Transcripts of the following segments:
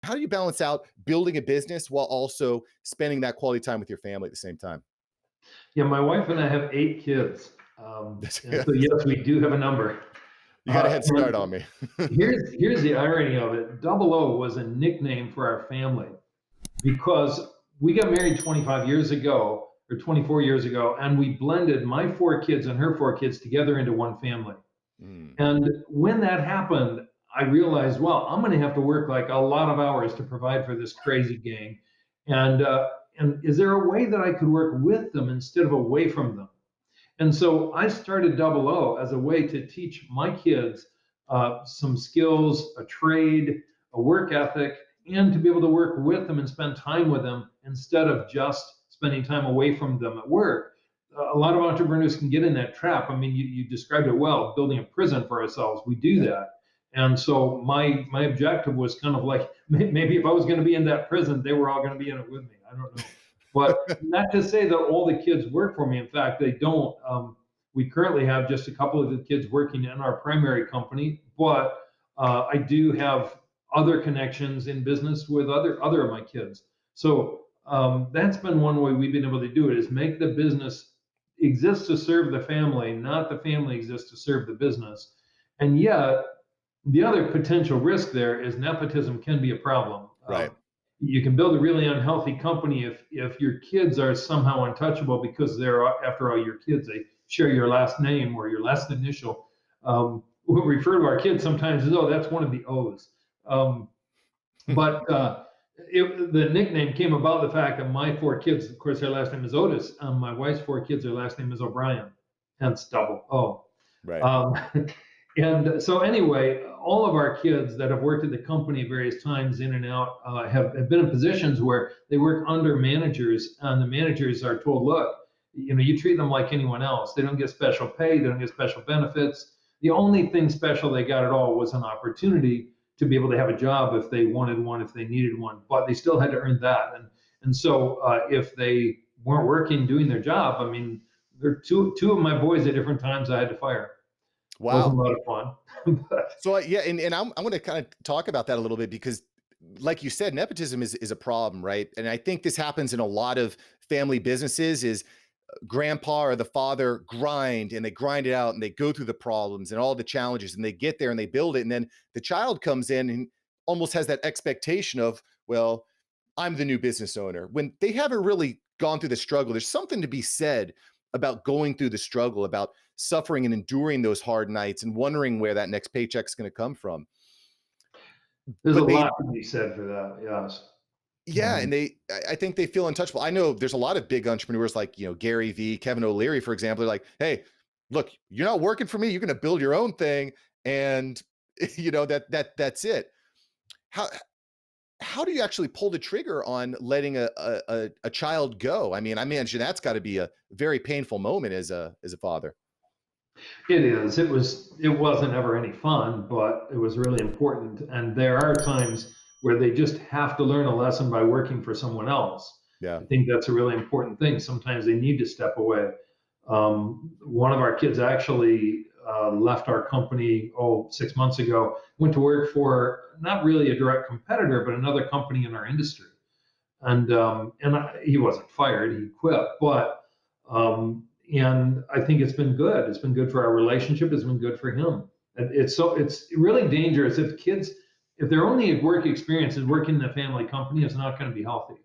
How do you balance out building a business while also spending that quality time with your family at the same time? Yeah, my wife and I have 8 kids, and so, yes, we do have a number. You got a head And start on me. here's the irony of it. Double O was a nickname for our family because we got married 25 years ago or 24 years ago, and we blended my 4 kids and her 4 kids together into one family. Mm, And when that happened, I realized, well, I'm going to have to work like a lot of hours to provide for this crazy gang. And and is there a way that I could work with them instead of away from them? And so I started Double O as a way to teach my kids some skills, a trade, a work ethic, and to be able to work with them and spend time with them instead of just spending time away from them at work. A lot of entrepreneurs can get in that trap. I mean, you described it well, building a prison for ourselves. We do yeah. that. And so my objective was kind of like maybe if I was going to be in that prison, they were all going to be in it with me. I don't know. But not to say that all the kids work for me. In fact, they don't. We currently have just a couple of the kids working in our primary company, but I do have other connections in business with other of my kids. So that's been one way we've been able to do it is make the business exist to serve the family, not the family exists to serve the business. And yet, the other potential risk there is nepotism can be a problem. Right. You can build a really unhealthy company if your kids are somehow untouchable because they're after all your kids. They share your last name or your last initial. We refer to our kids sometimes as, oh, that's one of the O's. But the nickname came about the fact that my 4 kids, of course, their last name is Otis. My wife's 4 kids, their last name is O'Brien, hence double O. Right. Um, and so, anyway, all of our kids that have worked at the company various times in and out have been in positions where they work under managers, and the managers are told, look, you treat them like anyone else. They don't get special pay, they don't get special benefits. The only thing special they got at all was an opportunity to be able to have a job if they wanted one, if they needed one, but they still had to earn that. And so if they weren't working, doing their job, I mean, there are two of my boys at different times I had to fire. Wasn't Wow. a lot of fun. But So yeah, and I'm going to kind of talk about that a little bit because, like you said, nepotism is a problem, right? And I think this happens in a lot of family businesses. Is grandpa or the father grind and they grind it out and they go through the problems and all the challenges and they get there and they build it, and then the child comes in and almost has that expectation of, well, I'm the new business owner when they haven't really gone through the struggle. There's something to be said about going through the struggle, about suffering and enduring those hard nights and wondering where that next paycheck's going to come from. there's a But lot they, to be said for that. Yes. yeah, Mhm. and I think they feel untouchable. I know there's a lot of big entrepreneurs like, Gary Vee, Kevin O'Leary, for example. They're like, hey, look, you're not working for me. You're going to build your own thing. And that's it. How, how do you actually pull the trigger on letting a child go? I mean, I imagine that's got to be a very painful moment as a father. It is. It wasn't ever any fun, but it was really important. And there are times where they just have to learn a lesson by working for someone else. Yeah. I think that's a really important thing. Sometimes they need to step away. One of our kids actually left our company 6 months ago, went to work for not really a direct competitor, but another company in our industry. He wasn't fired; he quit. But and I think it's been good. It's been good for our relationship. It's been good for him. It's really dangerous if kids, if their only work experience is working in a family company, it's not going to be healthy.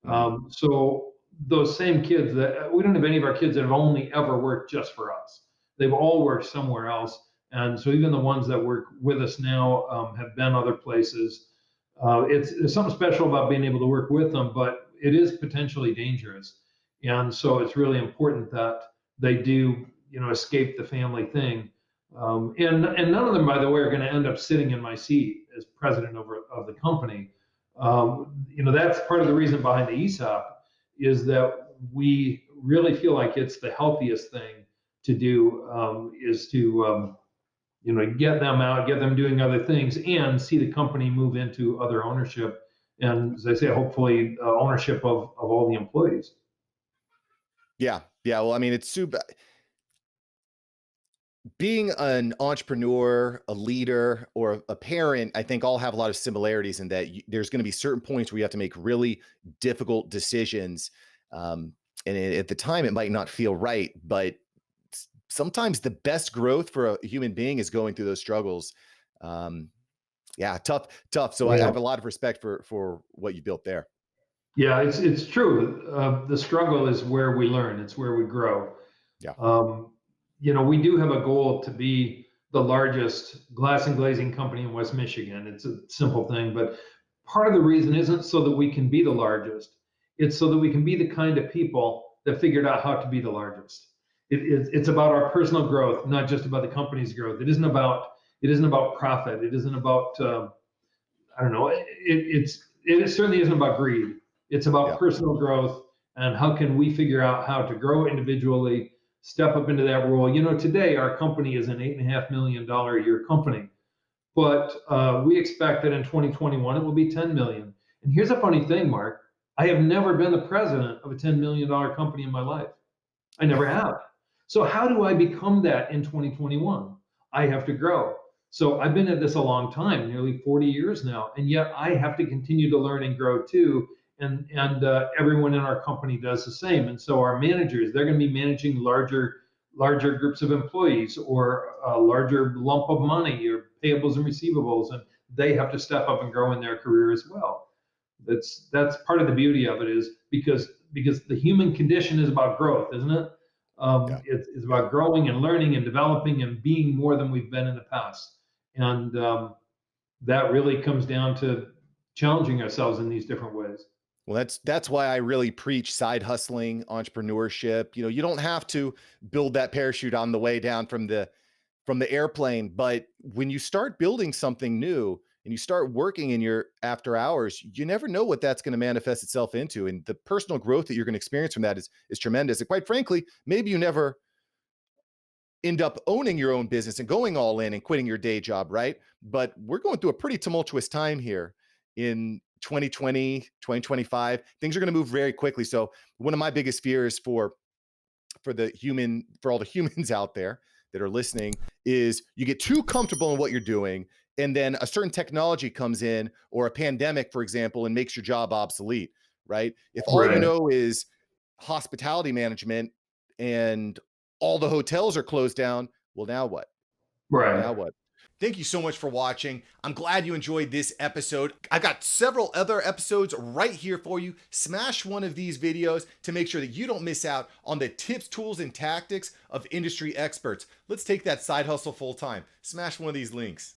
Mm, So those same kids that we don't have any of our kids that have only ever worked just for us. They've all worked somewhere else, and so even the ones that work with us now have been other places. There's something special about being able to work with them, but it is potentially dangerous, and so it's really important that they do, escape the family thing. And none of them, by the way, are going to end up sitting in my seat as president of the company. That's part of the reason behind the ESOP is that we really feel like it's the healthiest thing to do is to get them out, get them doing other things, and see the company move into other ownership. And as I say, hopefully ownership of all the employees. yeah. Yeah. Well, I mean, it's super. Being an entrepreneur, a leader, or a parent, I think all have a lot of similarities in that there's going to be certain points where you have to make really difficult decisions. Um, and at the time, it might not feel right, but sometimes the best growth for a human being is going through those struggles. Um, yeah, tough, tough. So I Yeah. have a lot of respect for what you built there. Yeah, it's true. The struggle is where we learn. It's where we grow. Yeah, Um, we do have a goal to be the largest glass and glazing company in West Michigan. It's a simple thing, but part of the reason isn't so that we can be the largest. It's so that we can be the kind of people that figured out how to be the largest. It's about our personal growth, not just about the company's growth. It isn't about profit. It isn't about I don't know. It certainly isn't about greed. It's about yeah. personal growth and how can we figure out how to grow individually, step up into that role. Today our company is an $8.5 million a year company, but we expect that in 2021 it will be 10 million. And here's a funny thing, Mark. I have never been the president of a $10 million company in my life. I never have. So how do I become that in 2021? I have to grow. So I've been at this a long time, nearly 40 years now, and yet I have to continue to learn and grow too. And everyone in our company does the same. And so our managers, they're going to be managing larger groups of employees or a larger lump of money or payables and receivables, and they have to step up and grow in their career as well. That's part of the beauty of it is because the human condition is about growth, isn't it? Yeah. It's Yeah. about growing and learning and developing and being more than we've been in the past, and that really comes down to challenging ourselves in these different ways. Well, that's why I really preach side hustling, entrepreneurship. You don't have to build that parachute on the way down from the airplane, but when you start building something new and you start working in your after hours, you never know what that's going to manifest itself into, and the personal growth that you're going to experience from that is tremendous. And quite frankly, maybe you never end up owning your own business and going all in and quitting your day job, right? But we're going through a pretty tumultuous time here in 2020, 2025. Things are going to move very quickly. So one of my biggest fears for all the humans out there that are listening is you get too comfortable in what you're doing, and then a certain technology comes in, or a pandemic, for example, and makes your job obsolete, right? If all you Right, know is hospitality management and all the hotels are closed down, well, now what? right. Now what? Thank you so much for watching. I'm glad you enjoyed this episode. I've got several other episodes right here for you. Smash one of these videos to make sure that you don't miss out on the tips, tools, and tactics of industry experts. Let's take that side hustle full time. Smash one of these links.